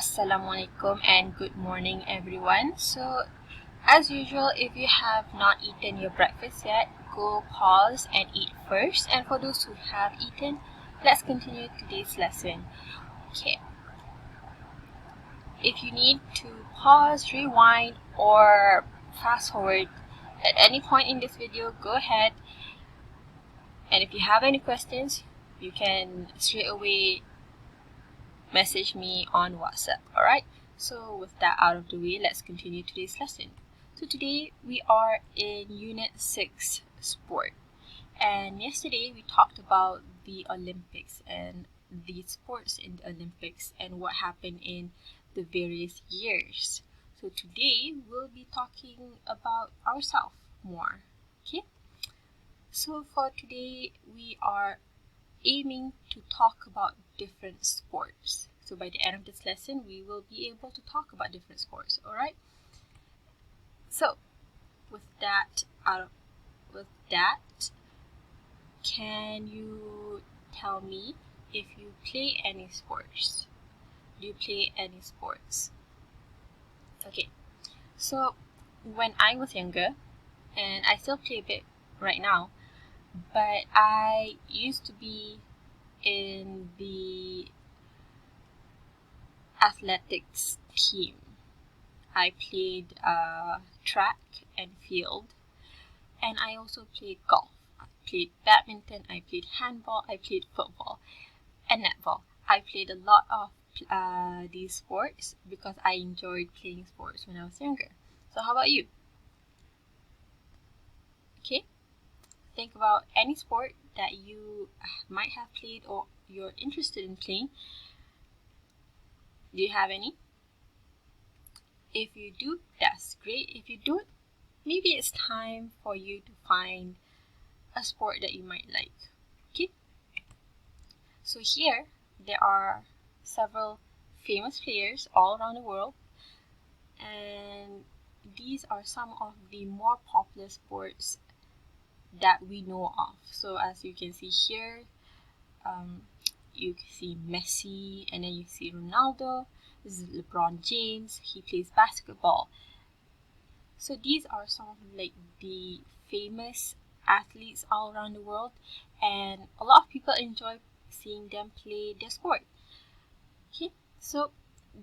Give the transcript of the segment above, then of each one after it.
Assalamualaikum and good morning everyone. So as usual, if you have not eaten your breakfast yet, go pause and eat first, and for those who have eaten, let's continue today's lesson. Okay, if you need to pause, rewind, or fast forward at any point in this video, go ahead, and if you have any questions, you can straight away message me on WhatsApp. Alright, so with that out of the way, let's continue today's lesson. So today we are in Unit 6 Sport, and yesterday we talked about the Olympics and the sports in the Olympics and what happened in the various years. So today we'll be talking about ourselves more. Okay, so for today we are aiming to talk about different sports. So by the end of this lesson, we will be able to talk about different sports. All right. So with that, can you tell me if you play any sports? Do you play any sports? Okay. So when I was younger, and I still play a bit right now, but I used to be in the athletics team. I played track and field, and I also played golf. I played badminton, I played handball, I played football, and netball. I played a lot of these sports because I enjoyed playing sports when I was younger. So how about you? Okay, think about any sport that you might have played or you're interested in playing. Do you have any? If you do, that's great. If you don't, maybe it's time for you to find a sport that you might like. Okay? So here, there are several famous players all around the world, and these are some of the more popular sports that we know of. So as you can see here, you can see Messi, and then you see Ronaldo. This is LeBron James. He plays basketball. So these are some of like the famous athletes all around the world, and a lot of people enjoy seeing them play their sport. Okay, so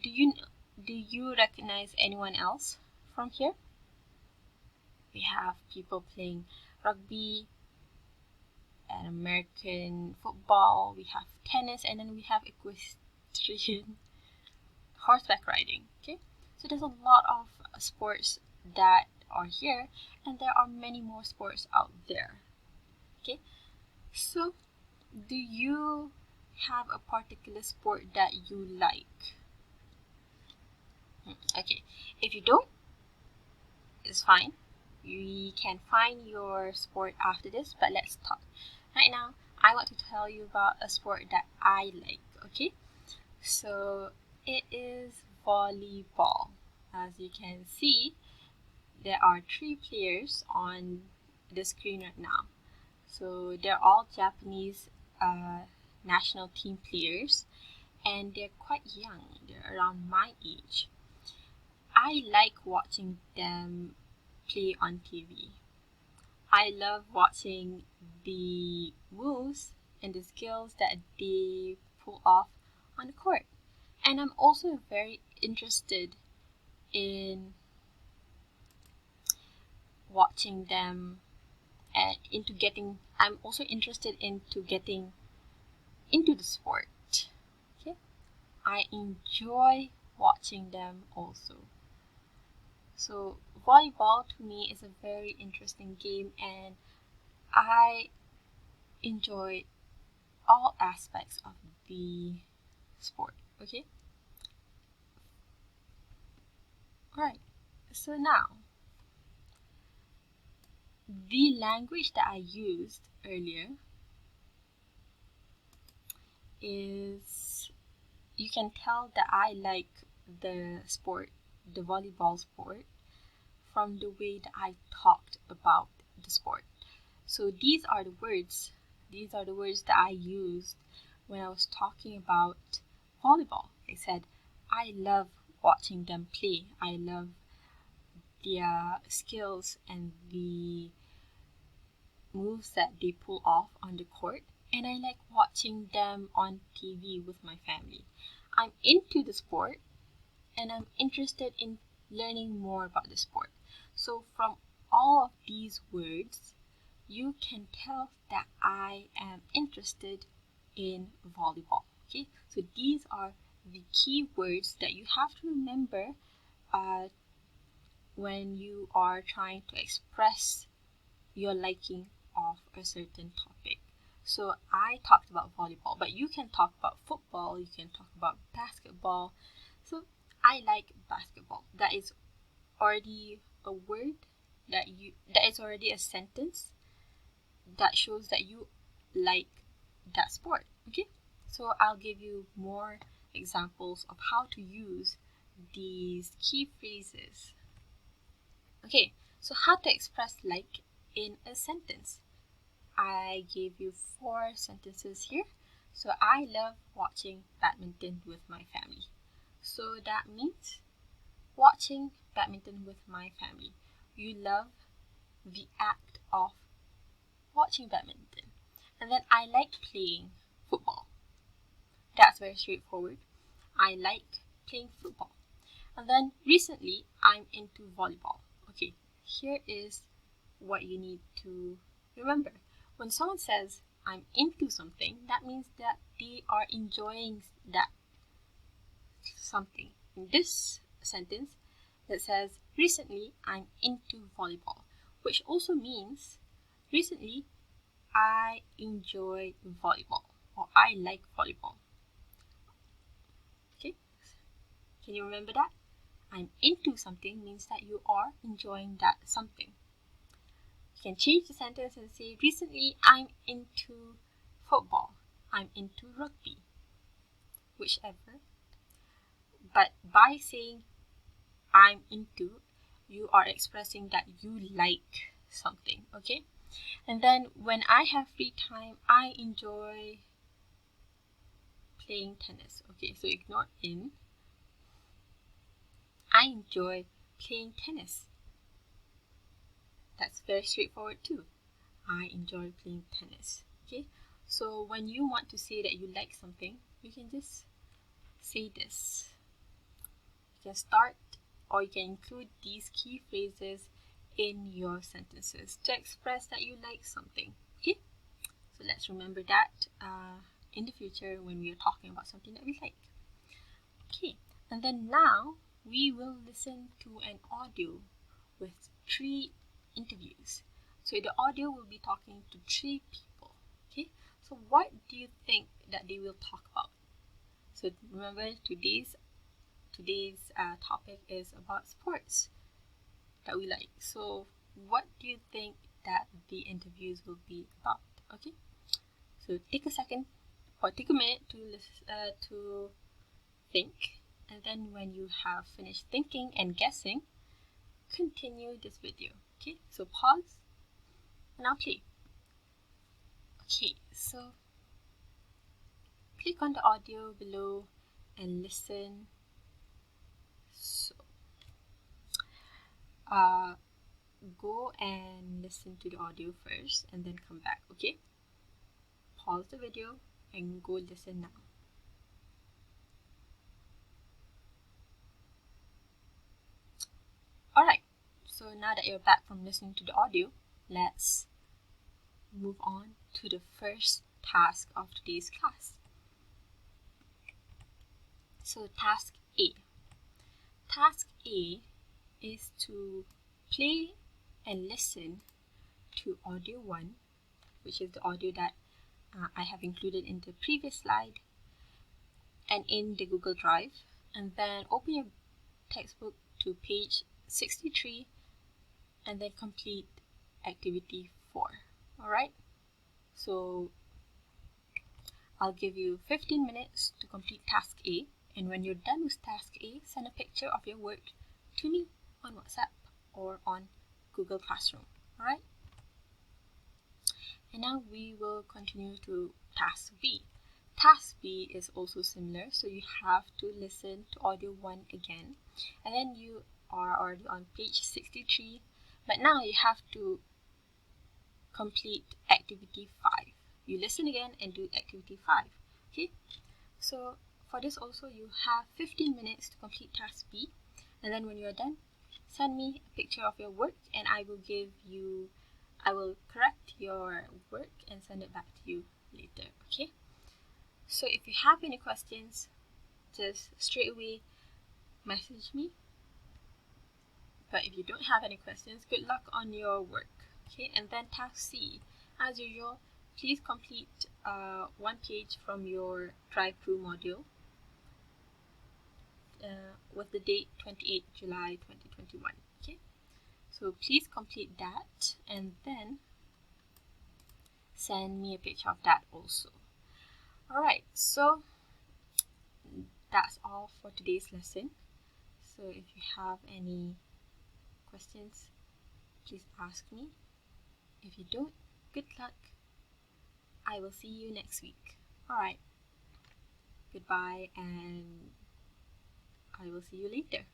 do you recognize anyone else from here? We have people playing rugby and American football. We have tennis, and then we have equestrian horseback riding. Okay, so there's a lot of sports that are here, and there are many more sports out there. Okay, so do you have a particular sport that you like? Okay, if you don't, it's fine. We can find your sport after this, but let's talk. Right now, I want to tell you about a sport that I like. Okay, so it is volleyball. As you can see, there are 3 players on the screen right now. So they're all Japanese national team players, and they're quite young. They're around my age. I like watching them play on TV. I love watching the moves and the skills that they pull off on the court. And I'm also very interested in watching them and I'm also interested into getting into the sport. Okay, I enjoy watching them also. So volleyball to me is a very interesting game, and I enjoy all aspects of the sport. Okay, alright, so now the language that I used earlier is, you can tell that I like the sport, the volleyball sport, from the way that I talked about the sport. So these are the words that I used when I was talking about volleyball. I said, I love watching them play. I love their skills and the moves that they pull off on the court, and I like watching them on TV with my family. I'm into the sport and I'm interested in learning more about the sport. So, from all of these words, you can tell that I am interested in volleyball. Okay, so these are the key words that you have to remember uh, when you are trying to express your liking of a certain topic. So I talked about volleyball, but you can talk about football, you can talk about basketball. So I like basketball. That is already a word that is already a sentence that shows that you like that sport. Okay? So I'll give you more examples of how to use these key phrases. Okay, so how to express like in a sentence. I gave you 4 sentences here. So I love watching badminton with my family. So that means watching badminton with my family. You love the act of watching badminton. And then I like playing football. That's very straightforward. I like playing football. And then recently I'm into volleyball. Okay, here is what you need to remember. When someone says, I'm into something, that means that they are enjoying that something. In this sentence, it says, recently I'm into volleyball, which also means recently I enjoy volleyball or I like volleyball. Okay, can you remember that? I'm into something means that you are enjoying that something. You can change the sentence and say, recently I'm into football, I'm into rugby, whichever. But by saying I'm into, you are expressing that you like something, okay? And then when I have free time, I enjoy playing tennis. Okay, so ignore in. I enjoy playing tennis. That's very straightforward too. I enjoy playing tennis. Okay, so when you want to say that you like something, you can just say this. You can start or you can include these key phrases in your sentences to express that you like something. Okay, so let's remember that in the future when we are talking about something that we like. Okay, and then now we will listen to an audio with 3 interviews. So the audio will be talking to 3 people. Okay, so what do you think that they will talk about? So remember today's topic is about sports that we like. So what do you think that the interviews will be about? Okay, so take a second or take a minute to think, and then when you have finished thinking and guessing, continue this video. Okay, so pause and I'll play. Okay, so click on the audio below and listen. So go and listen to the audio first and then come back. Okay, pause the video and go listen now. Alright, so now that you're back from listening to the audio, let's move on to the first task of today's class. So task A. Task A is to play and listen to audio 1, which is the audio that I have included in the previous slide and in the Google Drive. And then open your textbook to page 63 and then complete activity 4. Alright, so I'll give you 15 minutes to complete task A, and when you're done with task A, send a picture of your work to me on WhatsApp or on Google Classroom. Alright, and now we will continue to task B. Task B is also similar, so you have to listen to audio 1 again, and then you are already on page 63, but now you have to complete activity 5. You listen again and do activity 5. Okay, so for this also you have 15 minutes to complete task B, and then when you're done, send me a picture of your work and I will correct your work and send it back to you later. Okay, so if you have any questions, just straight away message me. But if you don't have any questions, good luck on your work. Okay, and then task C, as usual, please complete one page from your drive-through module with the date 28 July 2021. Okay, so please complete that and then send me a picture of that also. Alright, so that's all for today's lesson. So if you have any questions, please ask me. If you don't, good luck. I will see you next week. Alright, goodbye, and I will see you later.